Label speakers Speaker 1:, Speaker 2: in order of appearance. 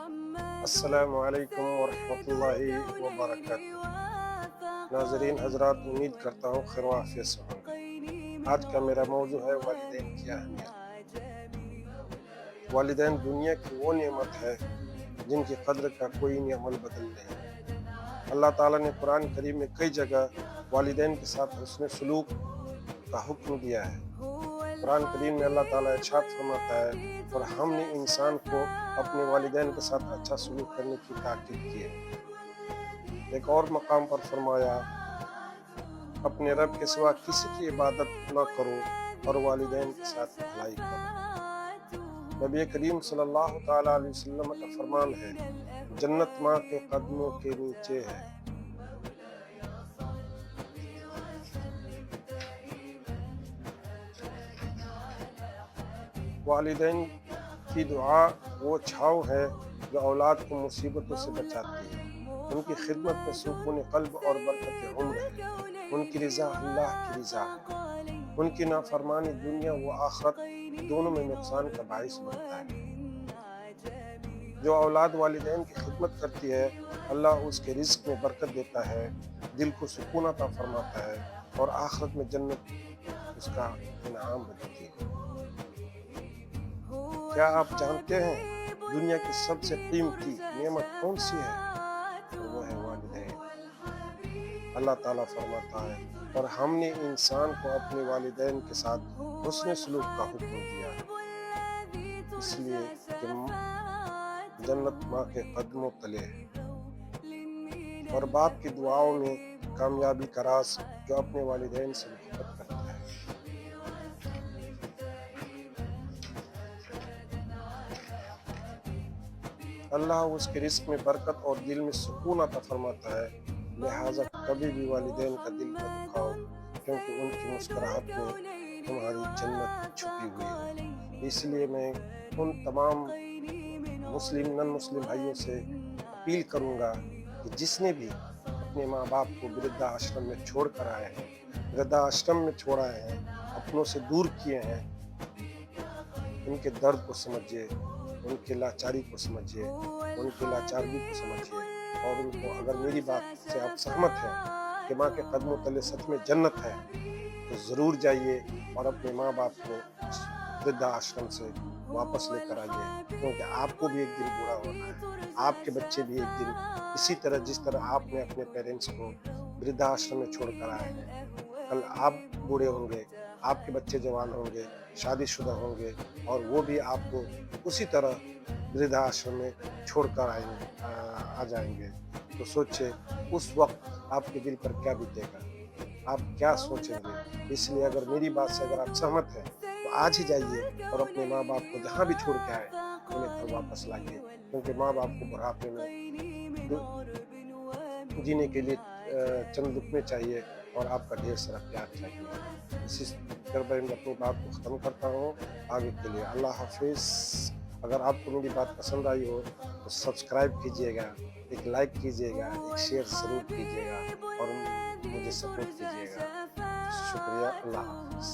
Speaker 1: السلام علیکم ورحمۃ اللہ وبرکاتہ۔ ناظرین حضرات، امید کرتا ہوں خیر و عافیت سے ہوں گے۔ آج کا میرا موضوع ہے والدین کی اہمیت۔ والدین دنیا کی وہ نعمت ہے جن کی قدر کا کوئی عمل بدل نہیں۔ اللہ تعالیٰ نے قرآن کریم میں کئی جگہ والدین کے ساتھ حسن سلوک کا حکم دیا ہے۔ قرآن کریم میں اللہ تعالیٰ ارشاد فرماتا ہے، اور ہم نے انسان کو اپنے والدین کے ساتھ اچھا سلوک کرنے کی تاکید کی ہے۔ ایک اور مقام پر فرمایا، اپنے رب کے سوا کسی کی عبادت نہ کرو اور والدین کے ساتھ بھلائی کرو۔ نبی کریم صلی اللہ تعالیٰ علیہ وسلم کا فرمان ہے، جنت ماں کے قدموں کے نیچے ہے۔ والدین کی دعا وہ چھاؤں ہے جو اولاد کو مصیبتوں سے بچاتی ہے۔ ان کی خدمت میں سکون قلب اور برکت عمر ہے۔ ان کی رضا اللہ کی رضا ہے۔ ان کی نافرمانی دنیا و آخرت دونوں میں نقصان کا باعث بنتا ہے۔ جو اولاد والدین کی خدمت کرتی ہے، اللہ اس کے رزق میں برکت دیتا ہے، دل کو سکون عطا فرماتا ہے، اور آخرت میں جنت اس کا انعام بنتی ہے۔ کیا آپ جانتے ہیں دنیا کی سب سے قیمتی نعمت کون سی ہے؟ وہ ہے والدین۔ اللہ تعالیٰ فرماتا ہے، اور ہم نے انسان کو اپنے والدین کے ساتھ حسن سلوک کا حکم دیا ہے، اس لیے کہ جنت ماں کے قدموں تلے ہے۔ اور باپ کی دعاؤں میں کامیابی کا راز جو اپنے والدین سے محبت کرتا ہے۔ اللہ اس کے رزق میں برکت اور دل میں سکون عطا فرماتا ہے، لہٰذا کبھی بھی والدین کا دل نہ دکھاؤ، کیونکہ ان کی مسکراہٹ میں تمہاری جنت چھپی ہوئی ہے۔ اس لیے میں ان تمام مسلم نن مسلم بھائیوں سے اپیل کروں گا کہ جس نے بھی اپنے ماں باپ کو وردھا آشرم میں چھوڑ کر آئے ہیں، وردھا آشرم میں چھوڑ آئے ہیں، اپنوں سے دور کیے ہیں، ان کے درد کو سمجھیے، ان کی لاچاری کو سمجھیے، ان کی لاچارگی کو سمجھیے، اور ان کو اگر میری بات سے آپ سہمت ہیں کہ ماں کے قدموں تلے سچ میں جنت ہے، تو ضرور جائیے اور اپنے ماں باپ کو وردھا آشرم سے واپس لے کر آئیے، کیونکہ آپ کو بھی ایک دن بوڑھا ہونا ہے۔ آپ کے بچے بھی ایک دن اسی طرح جس طرح آپ نے اپنے پیرنٹس کو وردھا آشرم میں چھوڑ کر آئے ہیں، کل آپ بوڑھے ہوں گے، آپ کے بچے جوان ہوں گے، شادی شدہ ہوں گے، اور وہ بھی آپ کو اسی طرح وردھا آشرم میں چھوڑ کر آ جائیں گے۔ تو سوچے اس وقت آپ کے دل پر کیا بیتے گا، آپ کیا سوچیں گے۔ اس لیے اگر میری بات سے اگر آپ سہمت ہیں تو آج ہی جائیے اور اپنے ماں باپ کو جہاں بھی چھوڑ کے آئے انہیں پھر واپس لائیے، کیونکہ ماں باپ کو بڑھاپے میں جینے کے لیے چند لقمے چاہیے، اور آپ کا ڈھیر سارا پیار چاہیے۔ اسی طرح میں اپنی بات کو ختم کرتا ہوں آگے کے لیے۔ اللہ حافظ۔ اگر آپ کو میری بات پسند آئی ہو تو سبسکرائب کیجیے گا، ایک لائک کیجیے گا، ایک شیئر ضرور کیجیے گا، اور مجھے سپورٹ کیجیے گا۔ شکریہ۔ اللہ حافظ۔